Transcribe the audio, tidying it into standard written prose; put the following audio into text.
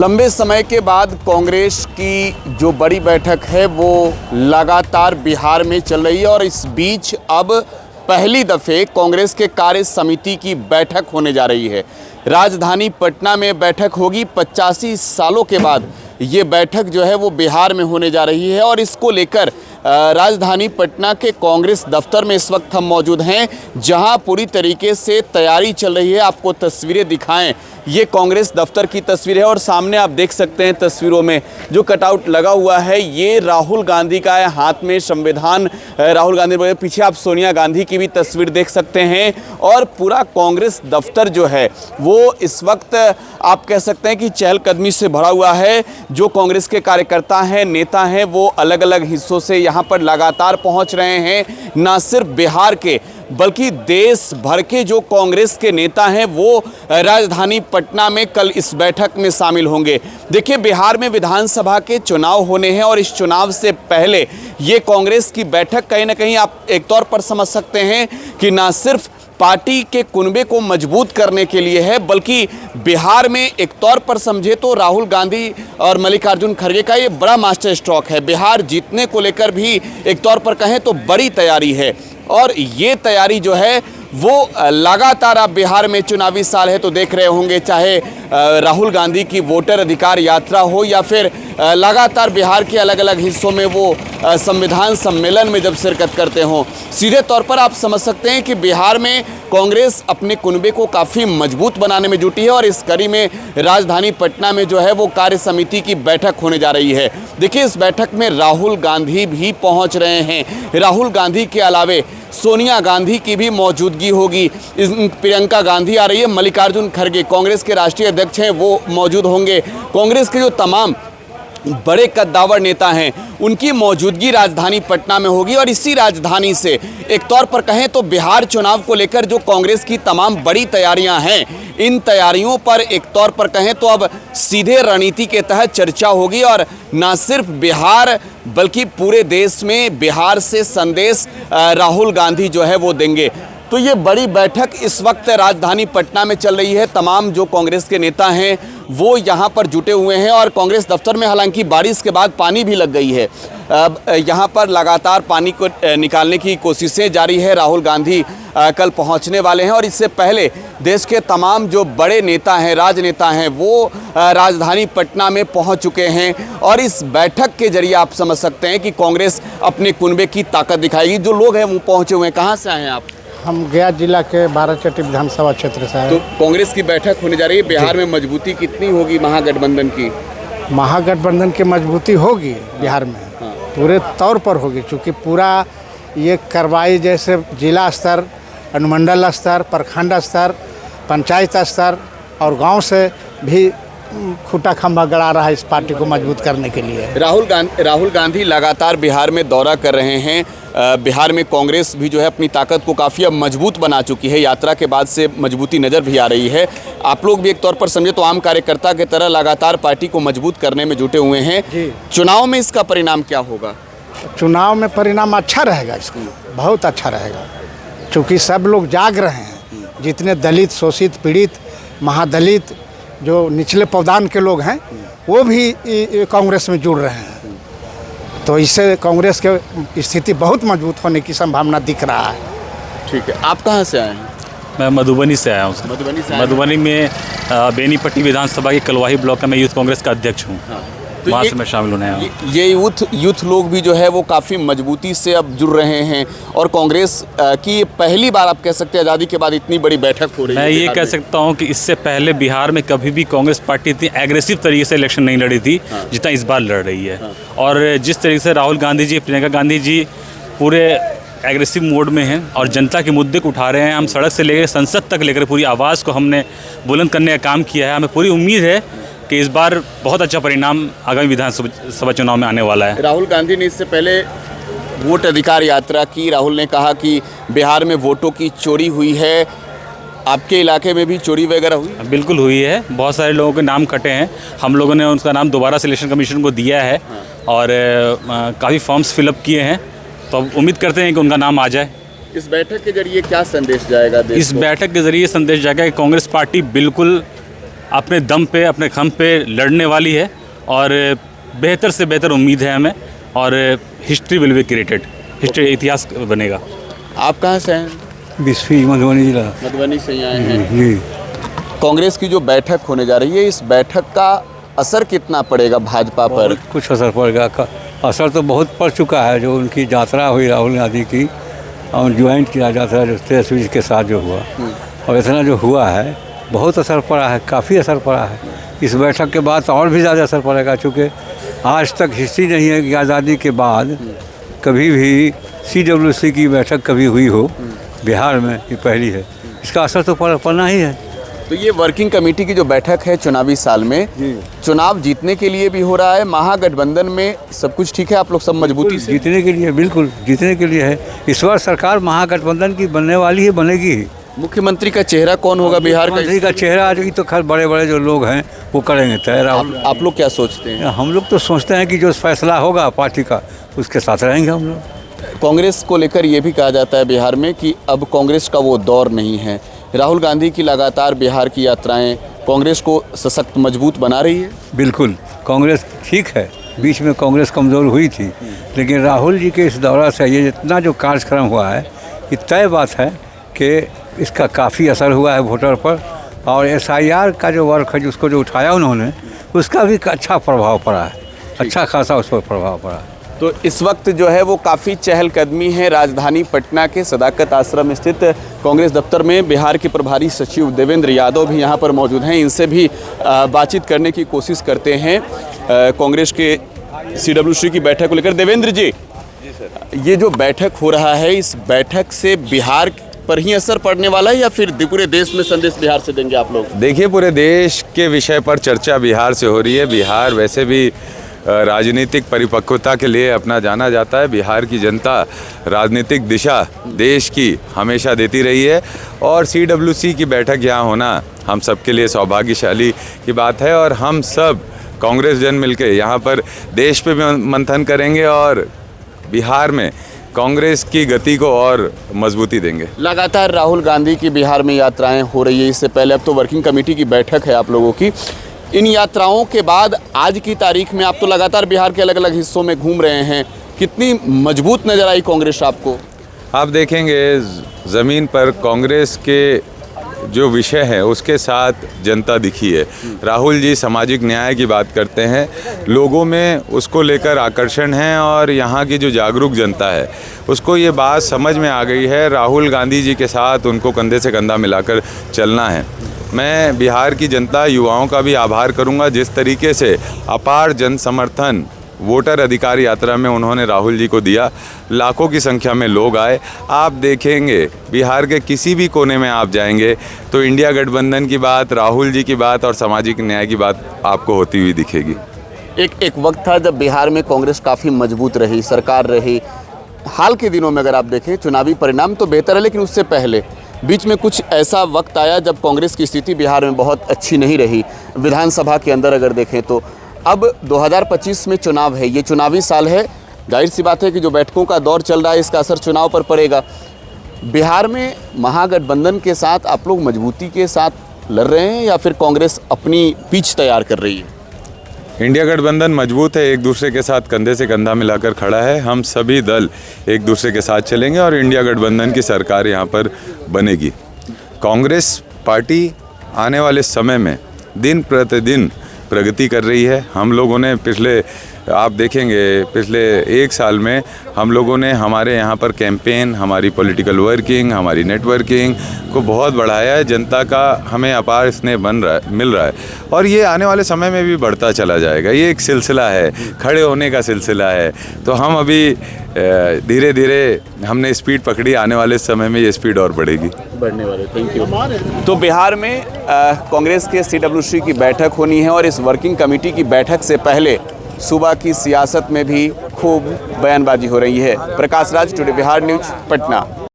लंबे समय के बाद कांग्रेस की जो बड़ी बैठक है वो लगातार बिहार में चल रही है और इस बीच अब पहली दफ़े कांग्रेस के कार्य समिति की बैठक होने जा रही है। राजधानी पटना में बैठक होगी। 85 सालों के बाद ये बैठक जो है वो बिहार में होने जा रही है और इसको लेकर राजधानी पटना के कांग्रेस दफ्तर में इस वक्त हम मौजूद हैं, जहां पूरी तरीके से तैयारी चल रही है। आपको तस्वीरें दिखाएं, ये कांग्रेस दफ्तर की तस्वीर है और सामने आप देख सकते हैं तस्वीरों में जो कटआउट लगा हुआ है ये राहुल गांधी का है। हाथ में संविधान राहुल गांधी, पीछे आप सोनिया गांधी की भी तस्वीर देख सकते हैं और पूरा कांग्रेस दफ्तर जो है वो इस वक्त आप कह सकते हैं कि चहलकदमी से भरा हुआ है। जो कांग्रेस के कार्यकर्ता हैं, नेता हैं, वो अलग अलग हिस्सों से यहाँ पर लगातार पहुँच रहे हैं। ना सिर्फ बिहार के बल्कि देश भर के जो कांग्रेस के नेता हैं वो राजधानी पटना में कल इस बैठक में शामिल होंगे। देखिए, बिहार में विधानसभा के चुनाव होने हैं और इस चुनाव से पहले ये कांग्रेस की बैठक कहीं ना कहीं आप एक तौर पर समझ सकते हैं कि ना सिर्फ पार्टी के कुनबे को मजबूत करने के लिए है, बल्कि बिहार में एक तौर पर समझे तो राहुल गांधी और मल्लिकार्जुन खड़गे का ये बड़ा मास्टर स्ट्रोक है। बिहार जीतने को लेकर भी एक तौर पर कहें तो बड़ी तैयारी है और ये तैयारी जो है वो लगातार आप बिहार में चुनावी साल है तो देख रहे होंगे, चाहे राहुल गांधी की वोटर अधिकार यात्रा हो या फिर लगातार बिहार के अलग अलग हिस्सों में वो संविधान सम्मेलन में जब शिरकत करते हों। सीधे तौर पर आप समझ सकते हैं कि बिहार में कांग्रेस अपने कुनबे को काफ़ी मजबूत बनाने में जुटी है और इस कड़ी में राजधानी पटना में जो है वो कार्य समिति की बैठक होने जा रही है। देखिए, इस बैठक में राहुल गांधी भी पहुंच रहे हैं। राहुल गांधी के अलावे सोनिया गांधी की भी मौजूदगी होगी। प्रियंका गांधी आ रही है। मल्लिकार्जुन खड़गे कांग्रेस के राष्ट्रीय अध्यक्ष हैं, वो मौजूद होंगे। कांग्रेस के जो तमाम बड़े कद्दावर नेता हैं उनकी मौजूदगी राजधानी पटना में होगी और इसी राजधानी से एक तौर पर कहें तो बिहार चुनाव को लेकर जो कांग्रेस की तमाम बड़ी तैयारियां हैं, इन तैयारियों पर एक तौर पर कहें तो अब सीधे रणनीति के तहत चर्चा होगी और ना सिर्फ बिहार बल्कि पूरे देश में बिहार से संदेश राहुल गांधी जो है वो देंगे। तो ये बड़ी बैठक इस वक्त राजधानी पटना में चल रही है। तमाम जो कांग्रेस के नेता हैं वो यहाँ पर जुटे हुए हैं और कांग्रेस दफ्तर में हालांकि बारिश के बाद पानी भी लग गई है। अब यहाँ पर लगातार पानी को निकालने की कोशिशें जारी है। राहुल गांधी कल पहुँचने वाले हैं और इससे पहले देश के तमाम जो बड़े नेता हैं, राजनेता हैं, वो राजधानी पटना में पहुँच चुके हैं और इस बैठक के जरिए आप समझ सकते हैं कि कांग्रेस अपने कुनबे की ताकत दिखाएगी। जो लोग हैं वो पहुँचे हुए हैं। कहाँ से आए हैं आप? हम गया जिला के बाराचट्टी विधानसभा क्षेत्र से हैं। तो कांग्रेस की बैठक होने जा रही है। बिहार में मजबूती कितनी होगी महागठबंधन की? महागठबंधन की मजबूती होगी बिहार में, पूरे तौर पर होगी, क्योंकि पूरा ये कार्रवाई जैसे जिला स्तर, अनुमंडल स्तर, प्रखंड स्तर, पंचायत स्तर और गांव से भी खूटा खंभा गड़ा रहा है इस पार्टी को मजबूत करने के लिए। राहुल गांधी लगातार बिहार में दौरा कर रहे हैं। बिहार में कांग्रेस भी जो है अपनी ताकत को काफ़ी अब मजबूत बना चुकी है। यात्रा के बाद से मजबूती नज़र भी आ रही है। आप लोग भी एक तौर पर समझे तो आम कार्यकर्ता की तरह लगातार पार्टी को मजबूत करने में जुटे हुए हैं। चुनाव में इसका परिणाम क्या होगा? चुनाव में परिणाम अच्छा रहेगा, इसको बहुत अच्छा रहेगा, क्योंकि सब लोग जाग रहे हैं। जितने दलित, शोषित, पीड़ित, महादलित, जो निचले पौधान के लोग हैं वो भी कांग्रेस में जुड़ रहे हैं। तो इससे कांग्रेस की स्थिति बहुत मजबूत होने की संभावना दिख रहा है। ठीक है, आप कहाँ से आए हैं? मैं मधुबनी से आया हूँ। मधुबनी में बेनीपट्टी विधानसभा के कलवाही ब्लॉक का मैं यूथ कांग्रेस का अध्यक्ष हूँ। तो वहाँ से मैं शामिल होने आया हूँ। ये यूथ लोग भी जो है वो काफ़ी मजबूती से अब जुड़ रहे हैं और कांग्रेस की पहली बार आप कह सकते हैं आज़ादी के बाद इतनी बड़ी बैठक हो रही है। मैं ये कह सकता हूँ कि इससे पहले बिहार में कभी भी कांग्रेस पार्टी इतनी एग्रेसिव तरीके से इलेक्शन नहीं लड़ी थी जितना इस बार लड़ रही है। और जिस तरीके से राहुल गांधी जी, प्रियंका गांधी जी पूरे एग्रेसिव मोड में हैं और जनता के मुद्दे को उठा रहे हैं। हम सड़क से लेकर संसद तक लेकर पूरी आवाज़ को हमने बुलंद करने का काम किया है। हमें पूरी उम्मीद है कि इस बार बहुत अच्छा परिणाम आगामी विधानसभा चुनाव में आने वाला है। राहुल गांधी ने इससे पहले वोट अधिकार यात्रा की। राहुल ने कहा कि बिहार में वोटों की चोरी हुई है। आपके इलाके में भी चोरी वगैरह हुई? बिल्कुल हुई है। बहुत सारे लोगों के नाम कटे हैं। हम लोगों ने उनका नाम दोबारा सिलेक्शन कमीशन को दिया है और काफ़ी फॉर्म्स फिलअप किए हैं। तो अब उम्मीद करते हैं कि उनका नाम आ जाए। इस बैठक के जरिए क्या संदेश जाएगा देश इस बैठक के जरिए संदेश जाएगा कि कांग्रेस पार्टी बिल्कुल अपने दम पे, अपने खम पे लड़ने वाली है और बेहतर से बेहतर उम्मीद है हमें, और history will be created, history इतिहास बनेगा। आप कहाँ से हैं? बिस्फी मधुबनी जिला। मधुबनी से ही आए हैं। जी, कांग्रेस की जो बैठक होने जा रही है, इस बैठक का असर कितना पड़ेगा भाजपा पर? बहुत कुछ असर पड़ेगा। असर तो बहुत पड़ चुका है। जो उनकी यात्रा हुई राहुल गांधी की और ज्वाइंट किया यात्रा जो तेजस्वी के साथ जो हुआ, और इतना जो हुआ है बहुत असर पड़ा है, काफ़ी असर पड़ा है। इस बैठक के बाद और भी ज़्यादा असर पड़ेगा, चूँकि आज तक हिस्ट्री नहीं है कि आज़ादी के बाद कभी भी CWC की बैठक कभी हुई हो बिहार में, ये पहली है। इसका असर तो पड़ना ही है। तो ये वर्किंग कमेटी की जो बैठक है चुनावी साल में, चुनाव जीतने के लिए भी हो रहा है। महागठबंधन में सब कुछ ठीक है, आप लोग सब मजबूती से? जीतने के लिए, बिल्कुल जीतने के लिए है। इस बार सरकार महागठबंधन की बनने वाली है, बनेगी ही। मुख्यमंत्री का चेहरा कौन होगा बिहार का? मुख्यमंत्री का चेहरा आज तो खैर बड़े बड़े जो लोग हैं वो करेंगे तय। आप लोग क्या सोचते हैं? हम लोग तो सोचते हैं कि जो फैसला होगा पार्टी का उसके साथ रहेंगे हम लोग। कांग्रेस को लेकर ये भी कहा जाता है बिहार में कि अब कांग्रेस का वो दौर नहीं है। राहुल गांधी की लगातार बिहार की यात्राएं कांग्रेस को सशक्त मजबूत बना रही है। बिल्कुल, कांग्रेस ठीक है, बीच में कांग्रेस कमज़ोर हुई थी, लेकिन राहुल जी के इस दौरा से ये जितना जो कार्यक्रम हुआ है, ये तय बात है कि इसका काफ़ी असर हुआ है वोटर पर। और SIR का जो वर्क है जिसको जो उठाया उन्होंने, उसका भी अच्छा प्रभाव पड़ा है, अच्छा खासा उस पर प्रभाव पड़ा है। तो इस वक्त जो है वो काफ़ी चहलकदमी है राजधानी पटना के सदाकत आश्रम स्थित कांग्रेस दफ्तर में। बिहार के प्रभारी सचिव देवेंद्र यादव भी यहाँ पर मौजूद हैं, इनसे भी बातचीत करने की कोशिश करते हैं कांग्रेस के CWC की बैठक को लेकर। देवेंद्र जी, ये जो बैठक हो रहा है, इस बैठक से बिहार पर ही असर पड़ने वाला है या फिर पूरे देश में संदेश बिहार से देंगे आप लोग? देखिए, पूरे देश के विषय पर चर्चा बिहार से हो रही है। बिहार वैसे भी राजनीतिक परिपक्वता के लिए अपना जाना जाता है। बिहार की जनता राजनीतिक दिशा देश की हमेशा देती रही है, और CWC की बैठक यहाँ होना हम सबके लिए सौभाग्यशाली की बात है। और हम सब कांग्रेस जन मिलकर यहाँ पर देश पे भी मंथन करेंगे और बिहार में कांग्रेस की गति को और मजबूती देंगे। लगातार राहुल गांधी की बिहार में यात्राएं हो रही है, इससे पहले अब तो वर्किंग कमेटी की बैठक है आप लोगों की। इन यात्राओं के बाद आज की तारीख में आप तो लगातार बिहार के अलग अलग हिस्सों में घूम रहे हैं, कितनी मजबूत नजर आई कांग्रेस आपको? आप देखेंगे ज़मीन पर कांग्रेस के जो विषय है उसके साथ जनता दिखी है। राहुल जी सामाजिक न्याय की बात करते हैं, लोगों में उसको लेकर आकर्षण है, और यहाँ की जो जागरूक जनता है उसको ये बात समझ में आ गई है, राहुल गांधी जी के साथ उनको कंधे से कंधा मिलाकर चलना है। मैं बिहार की जनता, युवाओं का भी आभार करूंगा, जिस तरीके से अपार जन समर्थन वोटर अधिकार यात्रा में उन्होंने राहुल जी को दिया। लाखों की संख्या में लोग आए। आप देखेंगे बिहार के किसी भी कोने में आप जाएंगे तो इंडिया गठबंधन की बात, राहुल जी की बात और सामाजिक न्याय की बात आपको होती हुई दिखेगी। एक वक्त था जब बिहार में कांग्रेस काफ़ी मजबूत रही, सरकार रही। हाल के दिनों में अगर आप देखें, चुनावी परिणाम तो बेहतर है, लेकिन उससे पहले बीच में कुछ ऐसा वक्त आया जब कांग्रेस की स्थिति बिहार में बहुत अच्छी नहीं रही। विधानसभा के अंदर अगर देखें तो अब 2025 में चुनाव है, ये चुनावी साल है, जाहिर सी बात है कि जो बैठकों का दौर चल रहा है इसका असर चुनाव पर पड़ेगा। बिहार में महागठबंधन के साथ आप लोग मजबूती के साथ लड़ रहे हैं या फिर कांग्रेस अपनी पिच तैयार कर रही है? इंडिया गठबंधन मजबूत है, एक दूसरे के साथ कंधे से कंधा मिलाकर खड़ा है। हम सभी दल एक दूसरे के साथ चलेंगे और इंडिया गठबंधन की सरकार यहाँ पर बनेगी। कांग्रेस पार्टी आने वाले समय में दिन प्रतिदिन प्रगति कर रही है। हम लोगों ने आप देखेंगे पिछले 1 साल में हम लोगों ने हमारे यहाँ पर कैंपेन, हमारी पॉलिटिकल वर्किंग, हमारी नेटवर्किंग को बहुत बढ़ाया है। जनता का हमें अपार स्नेह मिल रहा है और ये आने वाले समय में भी बढ़ता चला जाएगा। ये एक सिलसिला है, खड़े होने का सिलसिला है। तो हम अभी धीरे धीरे हमने स्पीड पकड़ी, आने वाले समय में ये स्पीड और बढ़ेगी, बढ़ने वाले। Thank you. तो बिहार में कांग्रेस के CWC की बैठक होनी है और इस वर्किंग कमेटी की बैठक से पहले सुबह की सियासत में भी खूब बयानबाजी हो रही है। Prakash Raj, today Bihar news, Patna.